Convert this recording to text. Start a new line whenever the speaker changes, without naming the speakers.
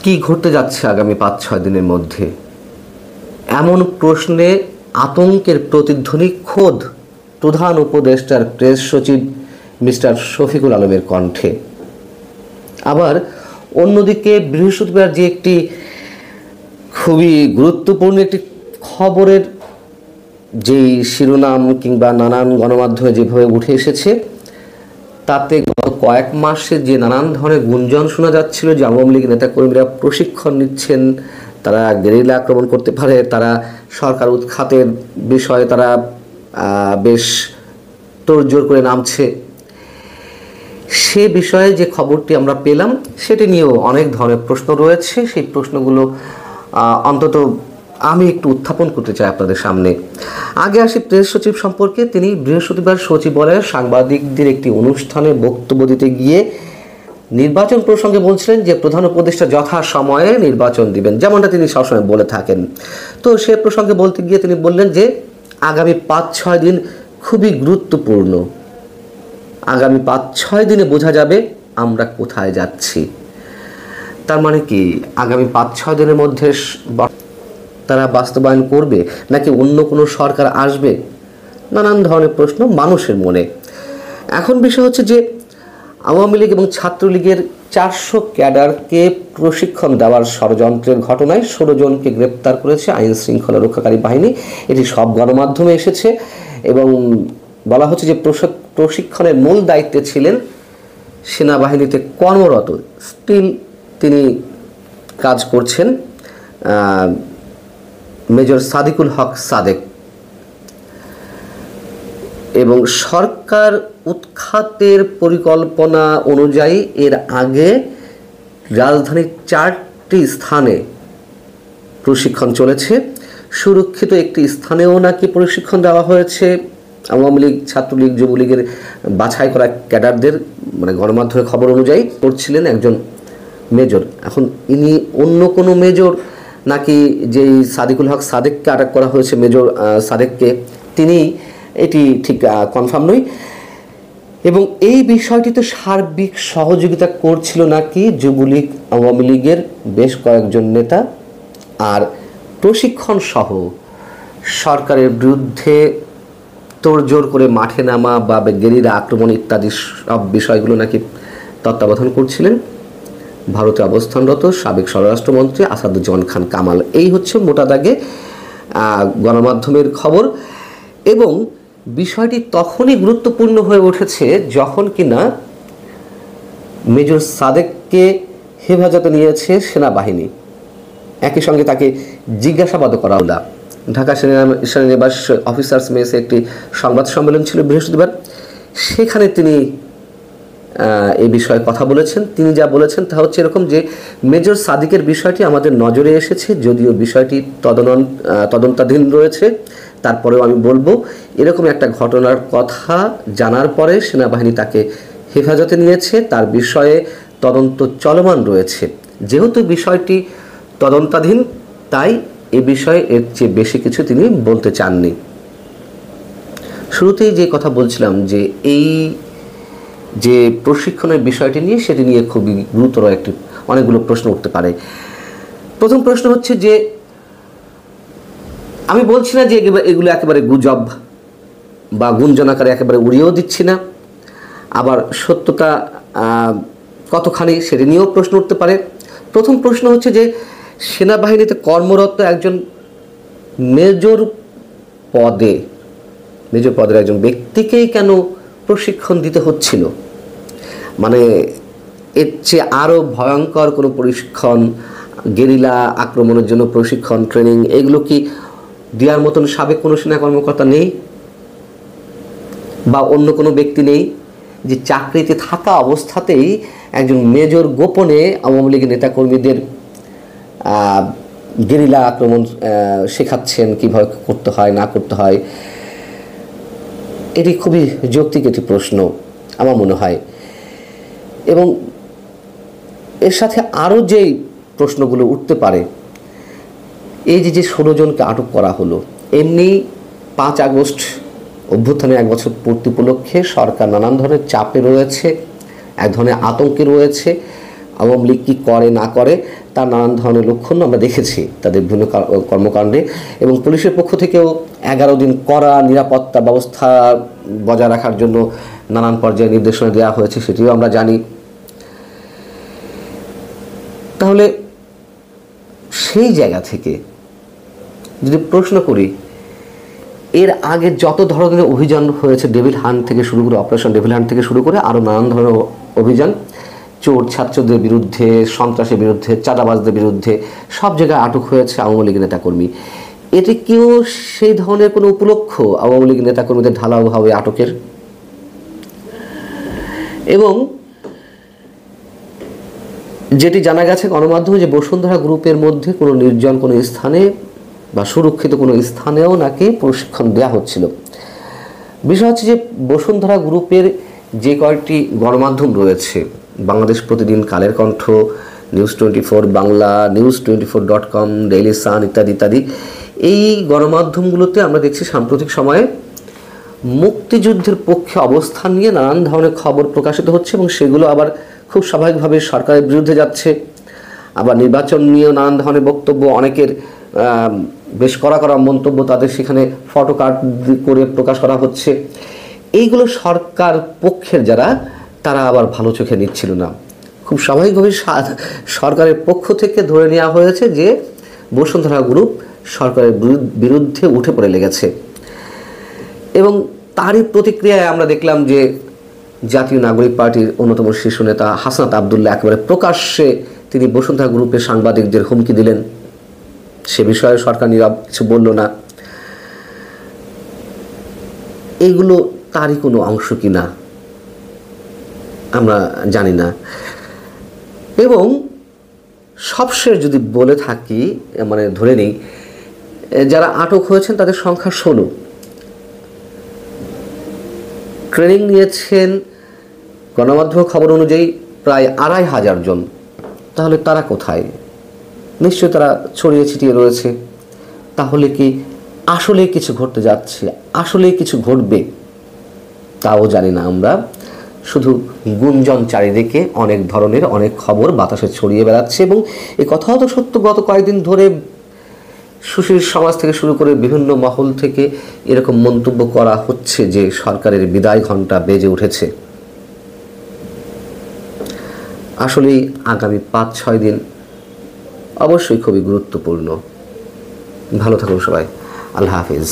কি ঘটতে যাচ্ছে আগামী ৫-৬ দিনের মধ্যে, এমন প্রশ্নে আতঙ্কের প্রতিধ্বনি খোদ প্রধান উপদেষ্টার প্রেস সচিব মিস্টার শফিকুল আলমের কণ্ঠে। আবার অন্যদিকে বৃহস্পতিবার যে একটি খুবই গুরুত্বপূর্ণ একটি খবরের যেই শিরোনাম কিংবা নানান গণমাধ্যমে যেভাবে উঠে এসেছে, তাতে গত কয়েক মাসে যে নানান ধরনের গুঞ্জন শোনা যাচ্ছিল যে আওয়ামী লীগ নেতাকর্মীরা প্রশিক্ষণ নিচ্ছেন, তারা গেরিলা আক্রমণ করতে পারে, তারা সরকার উৎখাতের বিষয়ে তারা বেশ তোড়জোড় করে নামছে, সে বিষয়ে যে খবরটি আমরা পেলাম সেটি নিয়েও অনেক ধরনের প্রশ্ন রয়েছে। সেই প্রশ্নগুলো অন্তত আমি একটু উত্থাপন করতে চাই আপনাদের সামনে। আগে আসি প্রেস সচিব সম্পর্কে। তিনি বৃহস্পতিবার সচিবালয়ে সাংবাদিকদের একটি অনুষ্ঠানে বক্তব্য দিতে গিয়ে নির্বাচন প্রসঙ্গে বলছিলেন যে প্রধান উপদেষ্টা যথাসময়ে নির্বাচন দিবেন, যেমনটা তিনি সবসময় বলে থাকেন। তো সে প্রসঙ্গে বলতে গিয়ে তিনি বললেন যে আগামী ৫-৬ দিন খুবই গুরুত্বপূর্ণ। আগামী ৫-৬ দিনে বোঝা যাবে আমরা কোথায় যাচ্ছি। তার মানে কি আগামী ৫-৬ দিনের মধ্যে তারা বাস্তবায়ন করবে নাকি অন্য কোনো সরকার আসবে? নানান ধরনের প্রশ্ন মানুষের মনে। এখন বিষয় হচ্ছে যে আওয়ামী লীগ এবং ছাত্রলীগের ৪০০ ক্যাডারকে প্রশিক্ষণ দেওয়ার ষড়যন্ত্রের ঘটনায় ১৬ জনকে গ্রেপ্তার করেছে আইন শৃঙ্খলা রক্ষাকারী বাহিনী। এটি সব গণমাধ্যমে এসেছে এবং বলা হচ্ছে যে প্রশিক্ষণের মূল দায়িত্বে ছিলেন সেনাবাহিনীতে কর্মরত, স্টিল তিনি কাজ করছেন মেজর সাদিকুল হক সাদেক। এবং সরকার উৎখাতের পরিকল্পনা অনুযায়ী এর আগে রাজধানীর ৪টি স্থানে প্রশিক্ষণ চলেছে। সুরক্ষিত একটি স্থানেও নাকি প্রশিক্ষণ দেওয়া হয়েছে আওয়ামী লীগ, ছাত্রলীগ, যুবলীগের বাছাই করা ক্যাডারদের, মানে গণমাধ্যমের খবর অনুযায়ী করছিলেন একজন মেজর। এখন ইনি অন্য কোনো মেজর নাকি যেই সাদিকুল হক সাদেককে আটক করা হয়েছে, মেজর সাদেককে, তিনি, এটি ঠিক কনফার্ম নয়। এবং এই বিষয়টিতে সার্বিক সহযোগিতা করছিল নাকি যুবলীগ, আওয়ামী লীগের বেশ কয়েকজন নেতা। আর প্রশিক্ষণ সহ সরকারের বিরুদ্ধে তোড়জোড় করে মাঠে নামা বা গেরিলা আক্রমণ ইত্যাদি সব বিষয়গুলো নাকি তত্ত্বাবধান করছিলেন ভারতে অবস্থানরত সাবেক স্বরাষ্ট্রমন্ত্রী আসাদুজ্জামান খান কামাল। এই হচ্ছে মোটা দাগে গণমাধ্যমের খবর। এবং বিষয়টি তখনই গুরুত্বপূর্ণ হয়ে উঠেছে যখন কিনা মেজর সাদেককে হেফাজতে নিয়েছে সেনাবাহিনী, একই সঙ্গে তাকে জিজ্ঞাসাবাদও করা হলো। ঢাকা সেনানিবাস অফিসার্স মেসে একটি সংবাদ সম্মেলন ছিল বৃহস্পতিবার, সেখানে তিনি এই বিষয়ে কথা বলেছেন। তিনি যা বলেছেন তা হচ্ছে এরকম যে মেজর সাদিকের বিষয়টি আমাদের নজরে এসেছে, যদিও বিষয়টি তদন্তাধীন রয়েছে, তারপরেও আমি বলবো এরকম একটা ঘটনার কথা জানার পরে সেনাবাহিনী তাকে হেফাজতে নিয়েছে, তার বিষয়ে তদন্ত চলমান রয়েছে। যেহেতু বিষয়টি তদন্তাধীন, তাই এ বিষয়ে এর চেয়ে বেশি কিছু তিনি বলতে চাননি। শুরুতেই যে কথা বলছিলাম যে এই যে প্রশিক্ষণের বিষয়টি নিয়ে, সেটি নিয়ে খুবই গুরুতর অনেকগুলো প্রশ্ন উঠতে পারে। প্রথম প্রশ্ন হচ্ছে যে আমি বলছি না যে এগুলো একেবারে গুজব বা গুঞ্জন আকারে একেবারে উড়িয়েও দিচ্ছি না, আবার সত্যতা কতখানি সেটি নিয়েও প্রশ্ন উঠতে পারে। প্রথম প্রশ্ন হচ্ছে যে সেনাবাহিনীতে কর্মরত একজন মেজর পদের একজন ব্যক্তিকেই কেন প্রশিক্ষণ দিতে হচ্ছিল? মানে এর চেয়ে আরও ভয়ঙ্কর কোনো প্রশিক্ষণ, গেরিলা আক্রমণের জন্য প্রশিক্ষণ, ট্রেনিং, এগুলো কি দেওয়ার মতন সাবেক কোনো সেনা কর্মকর্তা নেই বা অন্য কোনো ব্যক্তি নেই যে চাকরিতে থাকা অবস্থাতেই একজন মেজর গোপনে আওয়ামী লীগের নেতাকর্মীদের গেরিলা আক্রমণ শেখাচ্ছেন, কীভাবে করতে হয় না করতে হয়? এটি খুবই যৌক্তিক একটি প্রশ্ন আমার মনে হয়। এবং এর সাথে আরও যেই প্রশ্নগুলো উঠতে পারে, এই যে ১৬ জনকে আটক করা হলো, এমনি ৫ আগস্ট অভ্যুত্থানের ১ বছর পূর্তি উপলক্ষে সরকার নানান ধরনের চাপে রয়েছে, এক ধরনের আতঙ্কে রয়েছে। আওয়ামী লীগ কী করে না করে তার নানান ধরনের লক্ষণ আমরা দেখেছি তাদের বিভিন্ন কর্মকাণ্ডে, এবং পুলিশের পক্ষ থেকেও 11 দিন কড়া নিরাপত্তা ব্যবস্থা বজায় রাখার জন্য নানান পর্যায়ে নির্দেশনা দেওয়া হয়েছে, সেটিও আমরা জানি। তাহলে সেই জায়গা থেকে যদি প্রশ্ন করি, এর আগে যত ধরনের অভিযান হয়েছে, ডেভিল হান্ট থেকে শুরু করে, অপারেশন ডেভিল হান্ট থেকে শুরু করে আরও নানান ধরনের অভিযান, চোর ছাত্রদের বিরুদ্ধে, সন্ত্রাসের বিরুদ্ধে, চাঁদাবাজদের বিরুদ্ধে সব জায়গায় আটক হয়েছে আওয়ামী লীগ নেতাকর্মী। এটি কেউ সেই ধরনের কোনো উপলক্ষ আওয়ামী লীগ নেতাকর্মীদের ঢালাওভাবে আটকের? এবং যেটি জানা গেছে গণমাধ্যমে যে বসুন্ধরা গ্রুপের মধ্যে কোনো নির্জন কোনো স্থানে বা সুরক্ষিত কোনো স্থানেও নাকি প্রশিক্ষণ দেওয়া হচ্ছিল। বিষয় হচ্ছে যে বসুন্ধরা গ্রুপের যে কয়েকটি গণমাধ্যম রয়েছে, বাংলাদেশ প্রতিদিন, Kaler Kantho, news 24 Bangla, news24.com, Daily Sun ইত্যাদি ইত্যাদি, এই গণমাধ্যমগুলোতে আমরা দেখছি সাম্প্রতিক সময়ে মুক্তিযুদ্ধের পক্ষে অবস্থান নিয়ে নানান ধরনের খবর প্রকাশিত হচ্ছে, এবং সেগুলো আবার খুব স্বাভাবিকভাবে সরকারের বিরুদ্ধে যাচ্ছে। আবার নির্বাচন নিয়েও নানান ধরনের বক্তব্য, অনেকের বেশ কড়া কড়া মন্তব্য তাদের সেখানে ফটো কার্ড করে প্রকাশ করা হচ্ছে। এইগুলো সরকার পক্ষের যারা, তারা আবার ভালো চোখে নিচ্ছিল না। খুব স্বাভাবিকভাবে সরকারের পক্ষ থেকে ধরে নেওয়া হয়েছে যে বসুন্ধরা গ্রুপ সরকারের বিরুদ্ধে উঠে পড়ে লেগেছে, এবং তারই প্রতিক্রিয়ায় আমরা দেখলাম যে জাতীয় নাগরিক পার্টির অন্যতম শীর্ষ নেতা হাসনাত আবদুল্লাহ একেবারে প্রকাশ্যে তিনি বসুন্ধরা গ্রুপের সাংবাদিকদের হুমকি দিলেন। সে বিষয়ে সরকার নীরব, কিছু বলল না। এগুলো তারই কোনো অংশ কিনা আমরা জানি না। এবং সবশেষ যদি বলে থাকি, মানে ধরে নেই যারা আটক হয়েছেন তাদের সংখ্যা 16। ট্রেনিং নিয়েছেন গণমাধ্যমের খবর অনুযায়ী প্রায় 2,500 জন। তাহলে তারা কোথায়? নিশ্চয়ই তারা ছড়িয়ে ছিটিয়ে রয়েছে। তাহলে কি আসলে কিছু ঘটতে যাচ্ছে, আসলে কিছু ঘটবে? তাও জানি না আমরা। শুধু গুঞ্জন চারিদিকে অনেক ধরনের অনেক খবর বাতাসে ছড়িয়ে বেড়াচ্ছে, এবং এই কথাও তো সত্য, গত কয়েকদিন ধরে সুশীল সমাজ থেকে শুরু করে বিভিন্ন মহল থেকে এরকম মন্তব্য করা হচ্ছে যে সরকারের বিদায় ঘণ্টা বেজে উঠেছে। আসলেই আগামী 5-6 দিন অবশ্যই খুবই গুরুত্বপূর্ণ। ভালো থাকুন সবাই। আল্লাহ হাফিজ।